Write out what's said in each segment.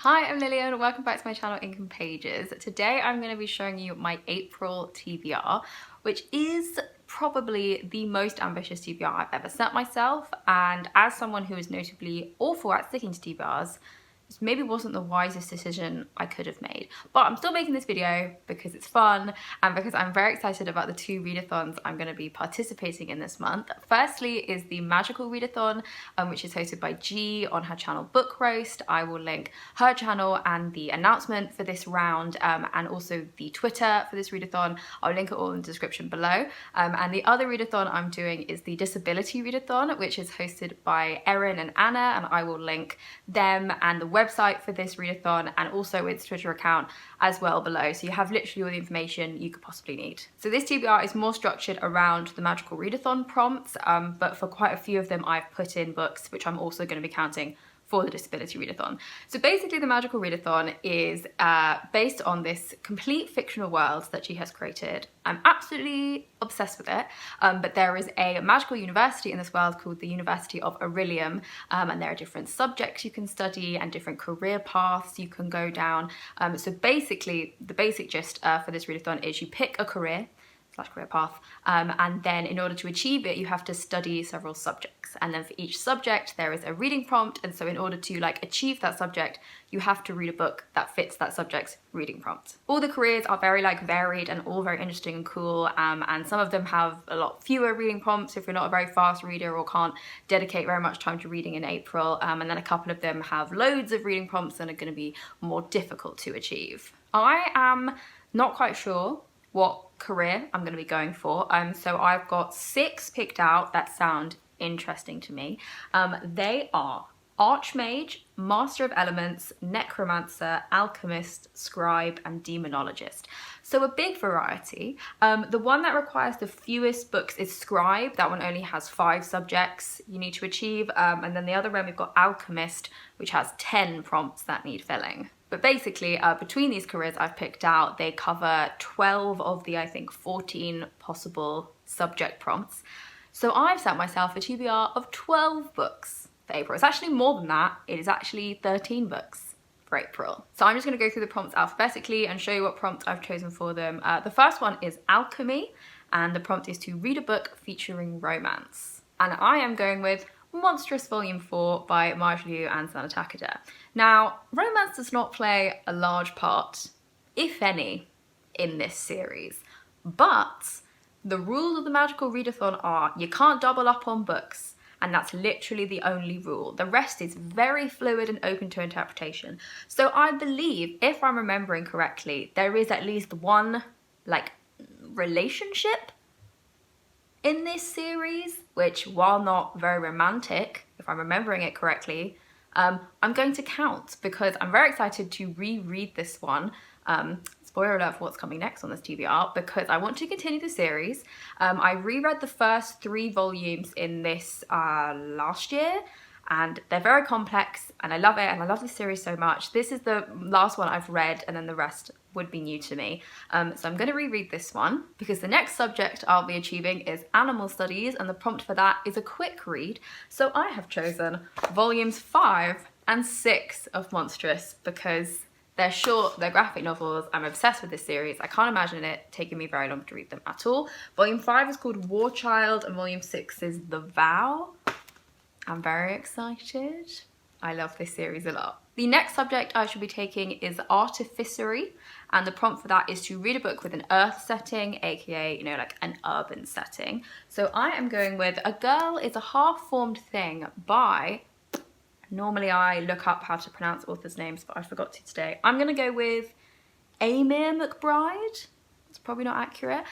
Hi, I'm Lillian. Welcome back to my channel Ink and Pages. Today I'm going to be showing you my April TBR, which is probably the most ambitious TBR I've ever set myself, and as someone who is notably awful at sticking to TBRs, this maybe wasn't the wisest decision I could have made. But I'm still making this video because it's fun and because I'm very excited about the two readathons I'm going to be participating in this month. Firstly is the Magical Readathon, which is hosted by G on her channel Book Roast. I will link her channel and the announcement for this round and also the Twitter for this readathon. I'll link it all in the description below. And the other readathon I'm doing is the Disability Readathon, which is hosted by Erin and Anna, and I will link them and the website for this readathon and also its Twitter account as well below, so you have literally all the information you could possibly need. So this TBR is more structured around the Magical Readathon prompts, but for quite a few of them I've put in books which I'm also going to be counting for the Disability Readathon. So basically the Magical Readathon is based on this complete fictional world that she has created. I'm absolutely obsessed with it, but there is a magical university in this world called the University of Aurelium, and there are different subjects you can study and different career paths you can go down. So basically the basic gist for this readathon is you pick a career path, and then in order to achieve it you have to study several subjects, and then for each subject there is a reading prompt, and so in order to achieve that subject you have to read a book that fits that subject's reading prompt. All the careers are very varied and all very interesting and cool, and some of them have a lot fewer reading prompts if you're not a very fast reader or can't dedicate very much time to reading in April, and then a couple of them have loads of reading prompts and are going to be more difficult to achieve. I am not quite sure what career I'm going to be going for, so I've got 6 picked out that sound interesting to me. They are Archmage, Master of Elements, Necromancer, Alchemist, Scribe, and Demonologist. So a big variety. The one that requires the fewest books is Scribe. That one only has 5 subjects you need to achieve, and then the other one we've got Alchemist, which has 10 prompts that need filling. But basically, between these careers I've picked out, they cover 12 of the, I think, 14 possible subject prompts. So I've set myself a TBR of 12 books for April. It's actually more than that. It is actually 13 books for April. So I'm just going to go through the prompts alphabetically and show you what prompt I've chosen for them. The first one is Alchemy, and the prompt is to read a book featuring romance. And I am going with Monstrous Volume 4 by Maj Liu and Sana Takeda. Now, romance does not play a large part, if any, in this series, but the rules of the Magical Readathon are you can't double up on books, and that's literally the only rule. The rest is very fluid and open to interpretation. So I believe, if I'm remembering correctly, there is at least one, relationship in this series, which, while not very romantic, if I'm remembering it correctly, I'm going to count because I'm very excited to reread this one. Spoiler alert for what's coming next on this TBR, because I want to continue the series. I reread the first 3 volumes in this last year, and they're very complex, and I love it, and I love this series so much. This is the last one I've read, and then the rest would be new to me. So I'm going to reread this one because the next subject I'll be achieving is Animal Studies, and the prompt for that is a quick read. So I have chosen volumes 5 and 6 of Monstrous because they're short, they're graphic novels. I'm obsessed with this series. I can't imagine it taking me very long to read them at all. Volume 5 is called War Child, and volume 6 is The Vow. I'm very excited. I love this series a lot. The next subject I should be taking is Artificery, and the prompt for that is to read a book with an earth setting, aka, an urban setting. So I am going with A Girl is a Half-Formed Thing by, normally I look up how to pronounce authors' names, but I forgot to today. I'm gonna go with Amir McBride. It's probably not accurate.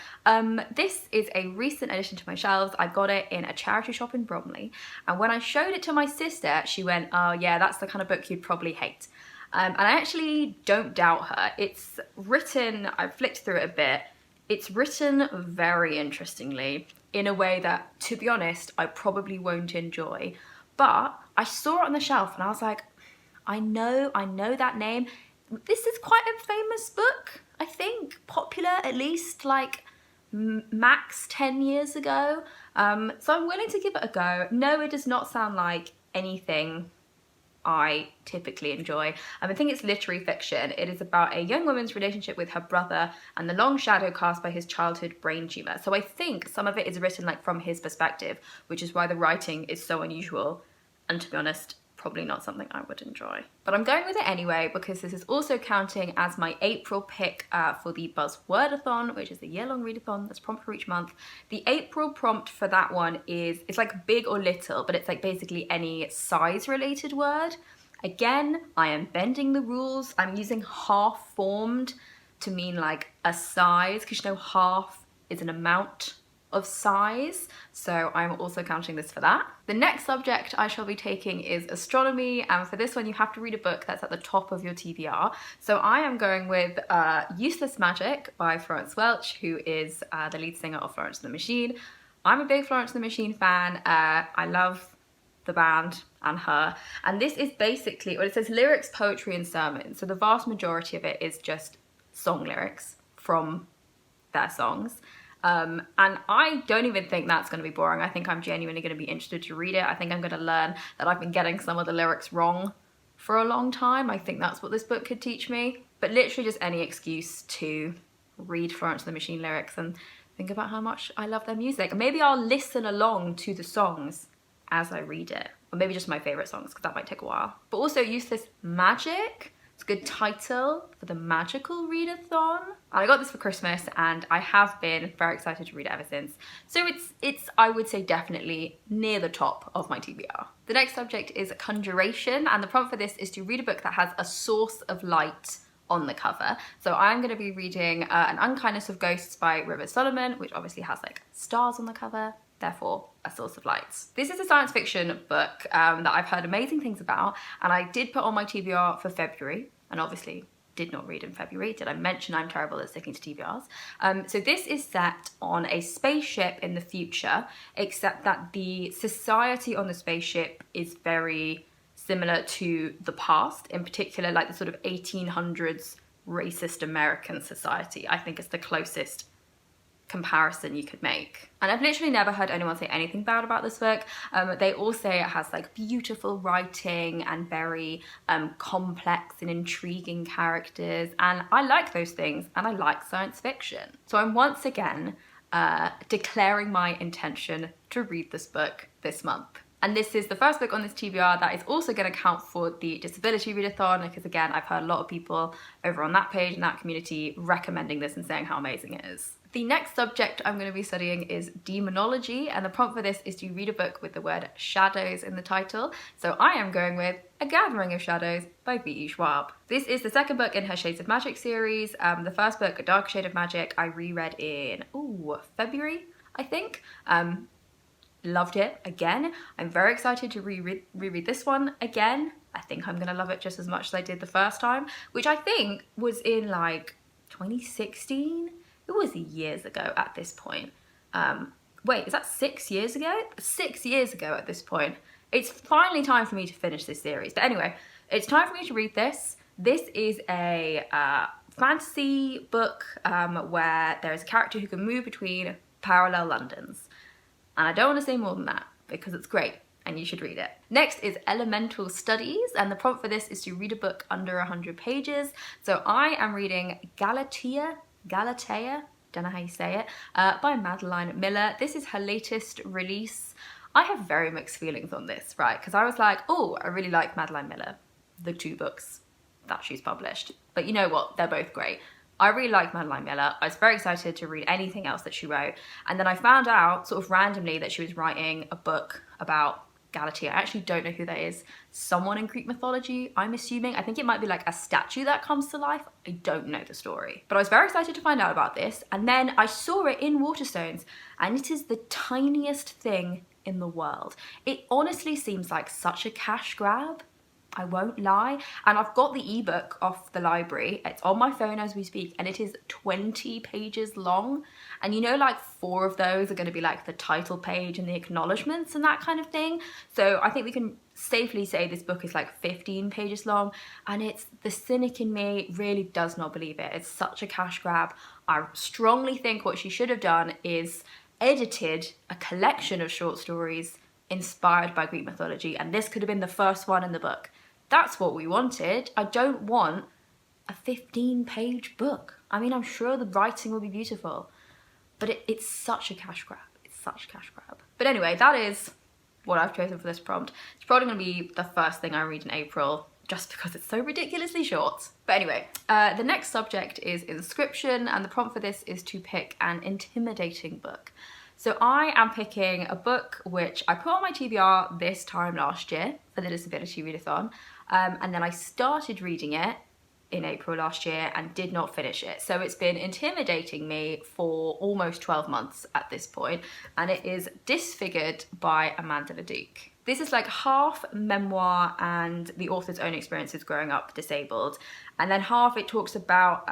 This is a recent addition to my shelves. I got it in a charity shop in Bromley, and when I showed it to my sister, she went, oh yeah, that's the kind of book you'd probably hate. And I actually don't doubt her. It's written, I've flicked through it a bit, it's written very interestingly in a way that, to be honest, I probably won't enjoy. But I saw it on the shelf and I was like, I know that name. This is quite a famous book, I think, popular at least max 10 years ago. So I'm willing to give it a go. No, it does not sound like anything I typically enjoy. I think it's literary fiction. It is about a young woman's relationship with her brother and the long shadow cast by his childhood brain tumor. So I think some of it is written like from his perspective, which is why the writing is so unusual. And to be honest, probably not something I would enjoy. But I'm going with it anyway because this is also counting as my April pick for the Buzzwordathon, which is the year-long readathon that's prompt for each month. The April prompt for that one is, it's like big or little, but it's like basically any size related word. Again, I am bending the rules. I'm using half formed to mean like a size, because you know half is an amount of size, so I'm also counting this for that. The next subject I shall be taking is astronomy, and for this one you have to read a book that's at the top of your TBR. So I am going with Useless Magic by Florence Welch, who is the lead singer of Florence and the Machine. I'm a big Florence and the Machine fan. I love the band and her, and this is basically, well, it says lyrics, poetry and sermons, so the vast majority of it is just song lyrics from their songs. And I don't even think that's going to be boring. I think I'm genuinely going to be interested to read it. I think I'm going to learn that I've been getting some of the lyrics wrong for a long time. I think that's what this book could teach me. But literally just any excuse to read Florence and the Machine lyrics and think about how much I love their music. Maybe I'll listen along to the songs as I read it. Or maybe just my favourite songs, because that might take a while. But also Useless Magic. It's a good title for the magical readathon. I got this for Christmas and I have been very excited to read it ever since. So it's I would say definitely near the top of my TBR. The next subject is conjuration, and the prompt for this is to read a book that has a source of light on the cover. So I'm going to be reading An Unkindness of Ghosts by River Solomon, which obviously has like stars on the cover, therefore a source of light. This is a science fiction book that I've heard amazing things about, and I did put on my TBR for February, and obviously did not read in February. Did I mention I'm terrible at sticking to TBRs? So this is set on a spaceship in the future, except that the society on the spaceship is very similar to the past, in particular like the sort of 1800s racist American society. I think it's the closest comparison you could make. And I've literally never heard anyone say anything bad about this book. They all say it has like beautiful writing and very complex and intriguing characters, and I like those things, and I like science fiction. So I'm once again declaring my intention to read this book this month. And this is the first book on this TBR that is also going to count for the Disability Readathon, because again, I've heard a lot of people over on that page and that community recommending this and saying how amazing it is. The next subject I'm going to be studying is demonology, and the prompt for this is to read a book with the word shadows in the title. So I am going with A Gathering of Shadows by V.E. Schwab. This is the second book in her Shades of Magic series. The first book, A Dark Shade of Magic, I reread in, February, I think. Loved it again. I'm very excited to reread this one again. I think I'm gonna love it just as much as I did the first time, which I think was in like 2016. It was years ago at this point. Wait, is that 6 years ago? 6 years ago at this point. It's finally time for me to finish this series. But anyway, it's time for me to read this. This is a fantasy book where there is a character who can move between parallel Londons. And I don't want to say more than that because it's great and you should read it. Next is Elemental Studies, and the prompt for this is to read a book under 100 pages. So I am reading Galatea, don't know how you say it, by Madeline Miller. This is her latest release. I have very mixed feelings on this, right? Because I was like, oh, I really like Madeline Miller, the 2 books that she's published. But you know what? They're both great. I really like Madeline Miller. I was very excited to read anything else that she wrote. And then I found out sort of randomly that she was writing a book about Galatea. I actually don't know who that is. Someone in Greek mythology, I'm assuming. I think it might be like a statue that comes to life. I don't know the story. But I was very excited to find out about this. And then I saw it in Waterstones, and it is the tiniest thing in the world. It honestly seems like such a cash grab. I won't lie. And I've got the ebook off the library. It's on my phone as we speak, and it is 20 pages long. And you know, like 4 of those are going to be like the title page and the acknowledgements and that kind of thing. So I think we can safely say this book is like 15 pages long, and it's the cynic in me really does not believe it. It's such a cash grab. I strongly think what she should have done is edited a collection of short stories inspired by Greek mythology, and this could have been the first one in the book. That's what we wanted. I don't want a 15-page book. I mean, I'm sure the writing will be beautiful, but it's such a cash grab. It's such a cash grab. But anyway, that is what I've chosen for this prompt. It's probably going to be the first thing I read in April, just because it's so ridiculously short. But anyway, the next subject is Inscryption, and the prompt for this is to pick an intimidating book. So I am picking a book which I put on my TBR this time last year for the Disability Readathon, and then I started reading it in April last year and did not finish it. So it's been intimidating me for almost 12 months at this point, and it is Disfigured by Amanda Leduc. This is like half memoir and the author's own experiences growing up disabled, and then half it talks about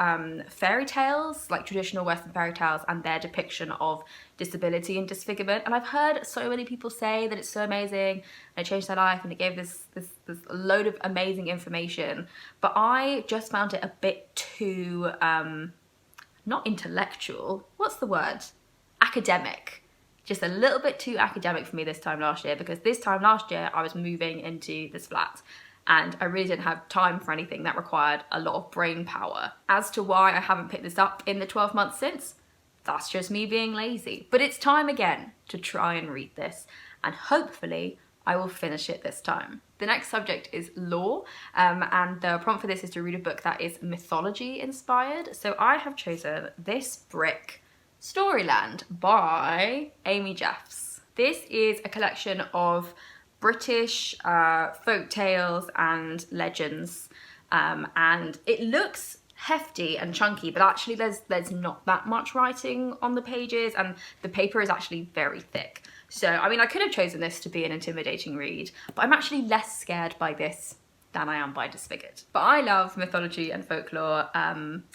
fairy tales, like traditional Western fairy tales, and their depiction of disability and disfigurement. And I've heard so many people say that it's so amazing and it changed their life and it gave this load of amazing information, but I just found it a bit too not intellectual, what's the word, academic. Just a little bit too academic for me this time last year, because this time last year I was moving into this flat and I really didn't have time for anything that required a lot of brain power. As to why I haven't picked this up in the 12 months since, that's just me being lazy. But it's time again to try and read this, and hopefully I will finish it this time. The next subject is law, and the prompt for this is to read a book that is mythology inspired. So I have chosen This Brick Storyland by Amy Jeffs. This is a collection of British folk tales and legends, and it looks hefty and chunky, but actually there's not that much writing on the pages, and the paper is actually very thick. So I mean, I could have chosen this to be an intimidating read, but I'm actually less scared by this than I am by Disfigured. But I love mythology and folklore,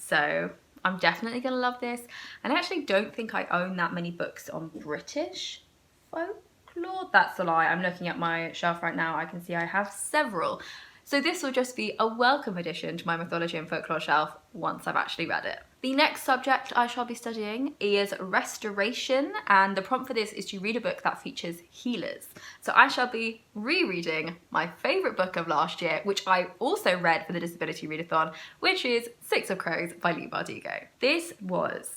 so I'm definitely gonna love this. And I actually don't think I own that many books on British folklore. That's a lie. I'm looking at my shelf right now. I can see I have several. So this will just be a welcome addition to my mythology and folklore shelf once I've actually read it. The next subject I shall be studying is restoration, and the prompt for this is to read a book that features healers. So I shall be rereading my favourite book of last year, which I also read for the Disability Readathon, which is Six of Crows by Leigh Bardugo. This was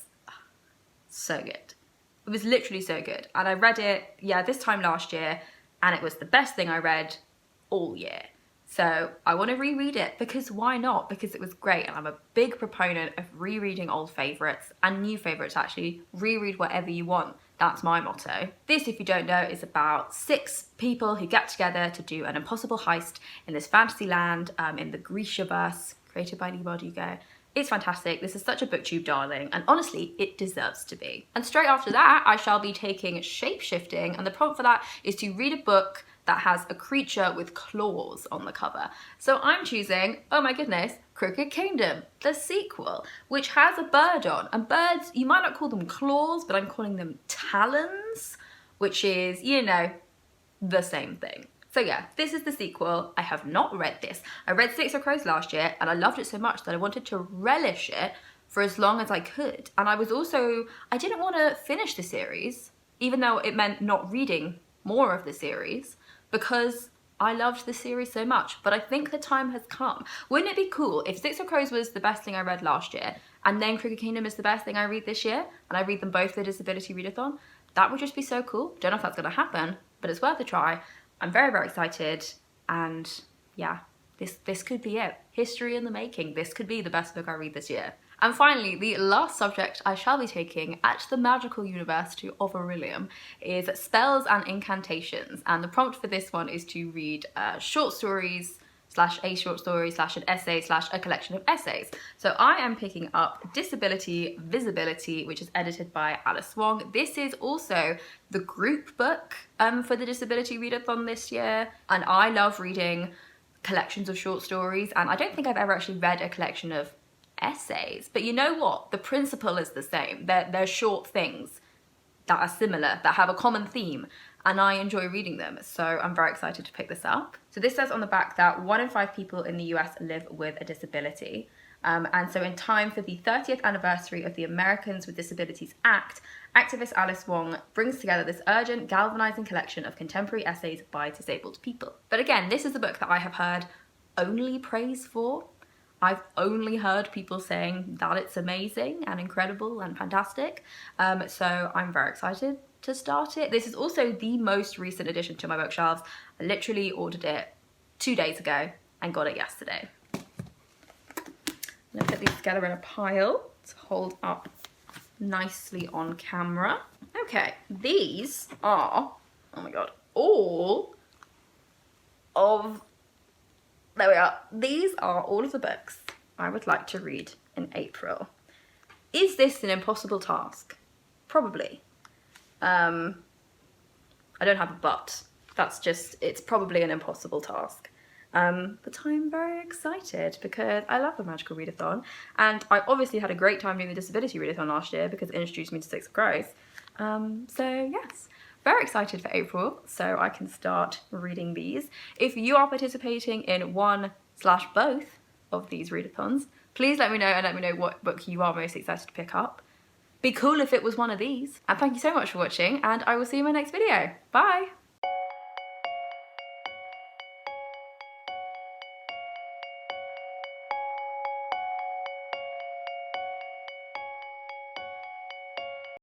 so good. It was literally so good. And I read it, this time last year, and it was the best thing I read all year. So I want to reread it, because why not? Because it was great, and I'm a big proponent of rereading old favourites and new favourites actually. Reread whatever you want. That's my motto. This, if you don't know, is about 6 people who get together to do an impossible heist in this fantasy land in the Grishaverse, created by Leigh Bardugo. It's fantastic. This is such a booktube darling, and honestly, it deserves to be. And straight after that, I shall be taking Shapeshifting, and the prompt for that is to read a book that has a creature with claws on the cover. So I'm choosing, oh my goodness, Crooked Kingdom, the sequel, which has a bird on. And birds, you might not call them claws, but I'm calling them talons, which is, you know, the same thing. So yeah, this is the sequel. I have not read this. I read Six of Crows last year, and I loved it so much that I wanted to relish it for as long as I could. And I didn't want to finish the series, even though it meant not reading more of the series, because I loved the series so much. But I think the time has come. Wouldn't it be cool if Six of Crows was the best thing I read last year, and then Crooked Kingdom is the best thing I read this year, and I read them both for the Disability Readathon? That would just be so cool. Don't know if that's going to happen, but it's worth a try. I'm very, very excited, and yeah, this could be it. History in the making. This could be the best book I read this year. And finally, the last subject I shall be taking at the Magical University of Aurelium is Spells and Incantations. And the prompt for this one is to read short stories / a short story / an essay / a collection of essays. So I am picking up Disability Visibility, which is edited by Alice Wong. This is also the group book for the Disability Readathon this year. And I love reading collections of short stories. And I don't think I've ever actually read a collection of essays, but you know what, the principle is the same. They're short things that are similar, that have a common theme, and I enjoy reading them, so I'm very excited to pick this up. So this says on the back that 1 in 5 people in the US live with a disability, and so in time for the 30th anniversary of the Americans with Disabilities Act, activist Alice Wong brings together this urgent, galvanizing collection of contemporary essays by disabled people. But again, this is a book that I have heard only praise for. I've only heard people saying that it's amazing and incredible and fantastic. So I'm very excited to start it. This is also the most recent addition to my bookshelves. I literally ordered it 2 days ago and got it yesterday. I'm gonna put these together in a pile to hold up nicely on camera. Okay, these are, oh my god, all of, there we are. These are all of the books I would like to read in April. Is this an impossible task? Probably. I don't have a but. That's just, it's probably an impossible task. But I'm very excited because I love the Magical Readathon, and I obviously had a great time doing the Disability Readathon last year because it introduced me to Six of Crows. So yes, very excited for April so I can start reading these. If you are participating in one/both of these readathons, please let me know and let me know what book you are most excited to pick up. Be cool if it was one of these. And thank you so much for watching, and I will see you in my next video. Bye!